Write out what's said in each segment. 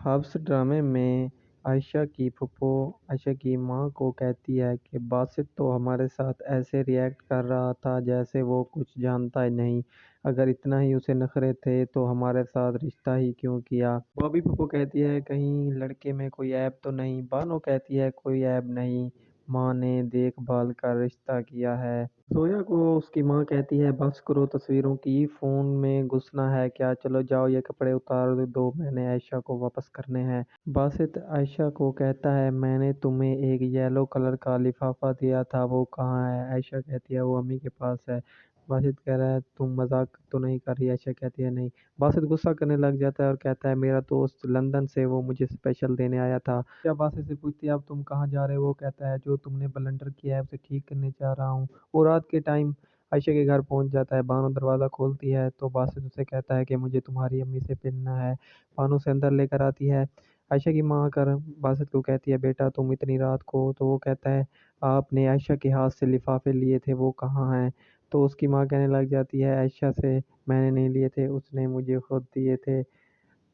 Hubs ड्रामे में आयशा की फूफो आयशा की माँ को कहती है कि बासित तो हमारे साथ ऐसे रिएक्ट कर रहा था जैसे वो कुछ जानता ही नहीं। अगर इतना ही उसे नखरे थे तो हमारे साथ रिश्ता ही क्यों किया। बॉबी फूफो कहती है कहीं लड़के में कोई ऐब तो नहीं। बानो कहती है कोई ऐब नहीं, माँ ने देखभाल का रिश्ता किया है। जोया को उसकी माँ कहती है बस करो तस्वीरों की, फोन में घुसना है क्या, चलो जाओ ये कपड़े उतार दो, मैंने आयशा को वापस करने हैं। बासित आयशा को कहता है मैंने तुम्हें एक येलो कलर का लिफाफा दिया था, वो कहाँ है। आयशा कहती है वो अम्मी के पास है। बासित कह रहा है तुम मजाक तो नहीं कर रही। आयशा कहती है नहीं। बासित गुस्सा करने लग जाता है और कहता है मेरा दोस्त लंदन से, वो मुझे स्पेशल देने आया था। क्या बासित से पूछती है अब तुम कहाँ जा रहे हो। वो कहता है जो तुमने ब्लंडर किया है उसे ठीक करने जा रहा हूँ। वो रात के टाइम आयशा के घर पहुंच जाता है। बानो दरवाज़ा खोलती है तो बासित उसे कहता है कि मुझे तुम्हारी अम्मी से मिलना है। बानो उसे अंदर लेकर आती है। आयशा की माँ आकर बासित को कहती है बेटा तुम इतनी रात को। तो वो कहता है आपने आयशा के हाथ से लिफाफे लिए थे, वो कहाँ हैं। तो उसकी माँ कहने लग जाती है आयशा से मैंने नहीं लिए थे, उसने मुझे खुद दिए थे।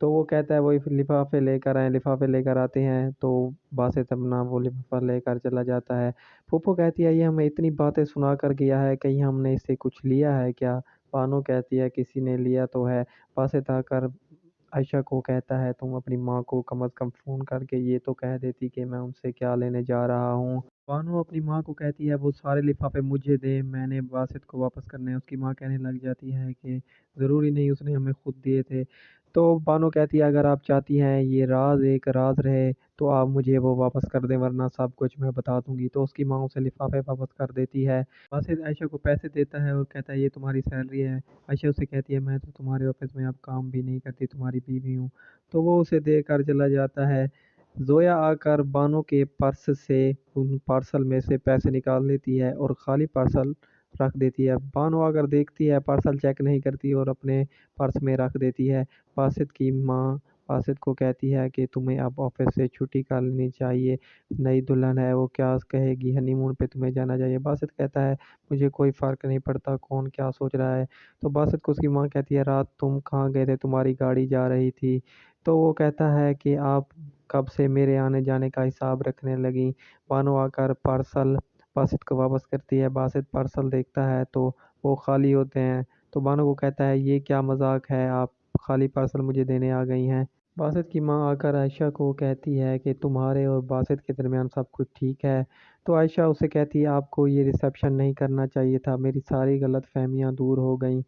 तो वो कहता है वही लिफाफे लेकर आए। लिफाफे लेकर आते हैं तो बासित अपना वो लिफाफा लेकर चला जाता है। फूफो कहती है ये हमें इतनी बातें सुना कर गया है, कहीं हमने इससे कुछ लिया है क्या। बानो कहती है किसी ने लिया तो है। बासित आकर आयशा को कहता है तुम अपनी माँ को कम से कम फोन करके ये तो कह देती कि मैं उनसे क्या लेने जा रहा हूँ। बानो अपनी माँ को कहती है वो सारे लिफाफे मुझे दे, मैंने बासित को वापस करने हैं। उसकी माँ कहने लग जाती है कि ज़रूरी नहीं, उसने हमें खुद दिए थे। तो बानो कहती है अगर आप चाहती हैं ये राज एक राज रहे तो आप मुझे वो वापस कर दें, वरना सब कुछ मैं बता दूंगी। तो उसकी माँ उसे लिफाफे वापस कर देती है। बासित आयशा को पैसे देता है और कहता है ये तुम्हारी सैलरी है। आयशा उसे कहती है मैं तो तुम्हारे ऑफिस में अब काम भी नहीं करती, तुम्हारी बीवी हूँ। तो वो उसे देकर चला जाता है। जोया आकर बानो के पर्स से उन पार्सल में से पैसे निकाल लेती है और खाली पार्सल रख देती है। बानो आकर देखती है, पार्सल चेक नहीं करती और अपने पर्स में रख देती है। बासित की माँ बासित को कहती है कि तुम्हें अब ऑफिस से छुट्टी कर लेनी चाहिए, नई दुल्हन है वो क्या कहेगी, हनीमून पे तुम्हें जाना चाहिए। बासित कहता है मुझे कोई फर्क नहीं पड़ता कौन क्या सोच रहा है। तो बासित को उसकी माँ कहती है रात तुम कहाँ गए थे, तुम्हारी गाड़ी जा रही थी। तो वो कहता है कि आप कब से मेरे आने जाने का हिसाब रखने लगी। बानो आकर पार्सल बासित को वापस करती है। बासित पार्सल देखता है तो वो खाली होते हैं। तो बानो को कहता है ये क्या मजाक है, आप खाली पार्सल मुझे देने आ गई हैं। बासित की माँ आकर आयशा को कहती है कि तुम्हारे और बासित के दरमियान सब कुछ ठीक है। तो आयशा उसे कहती है आपको ये रिसेप्शन नहीं करना चाहिए था, मेरी सारी गलत फहमियाँ दूर हो गई।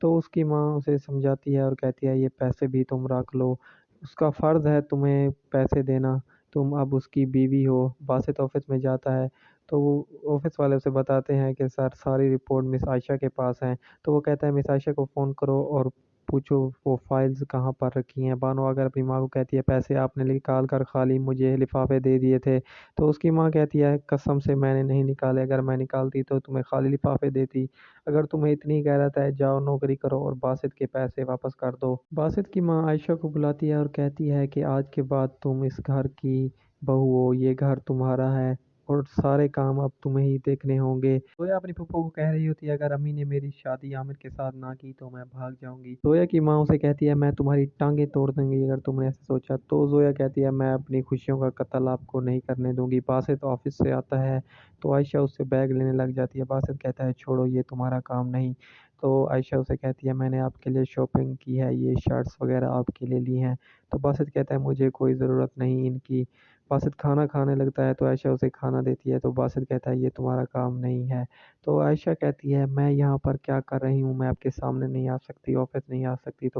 तो उसकी माँ उसे समझाती है और कहती है ये पैसे भी तुम रख लो, उसका फ़र्ज़ है तुम्हें पैसे देना, तुम अब उसकी बीवी हो। बासित ऑफिस में जाता है तो वो ऑफिस वाले उसे बताते हैं कि सर सारी रिपोर्ट मिस आयशा के पास हैं। तो वो कहता है मिस आयशा को फ़ोन करो और पूछो वो फाइल्स कहाँ पर रखी हैं। बानो अगर अपनी माँ को कहती है पैसे आपने निकाल कर खाली मुझे लिफाफे दे दिए थे। तो उसकी माँ कहती है कसम से मैंने नहीं निकाले, अगर मैं निकालती तो तुम्हें खाली लिफाफे देती। अगर तुम्हें इतनी गैरत है जाओ नौकरी करो और बासित के पैसे वापस कर दो। बासित की माँ आयशा को बुलाती है और कहती है कि आज के बाद तुम इस घर की बहू हो, ये घर तुम्हारा है और सारे काम अब तुम्हें ही देखने होंगे। जोया अपनी फूफो को कह रही होती है अगर अम्मी ने मेरी शादी आमिर के साथ ना की तो मैं भाग जाऊंगी। जोया की माँ उसे कहती है मैं तुम्हारी टांगे तोड़ दूंगी अगर तुमने ऐसे सोचा। तो जोया कहती है मैं अपनी खुशियों का कत्ल आपको नहीं करने दूंगी। बासित ऑफिस से आता है तो आयशा उससे बैग लेने लग जाती है। बासित कहता है छोड़ो ये तुम्हारा काम नहीं। तो आयशा उसे कहती है मैंने आपके लिए शॉपिंग की है, ये शर्ट्स वगैरह आपके लिए ली हैं। तो बासित कहता है मुझे कोई ज़रूरत नहीं इनकी। बासित खाना खाने लगता है तो आयशा उसे खाना देती है। तो बासित कहता है ये तुम्हारा काम नहीं है। तो आयशा कहती है मैं यहाँ पर क्या कर रही हूँ, मैं आपके सामने नहीं आ सकती, ऑफिस नहीं आ सकती। तो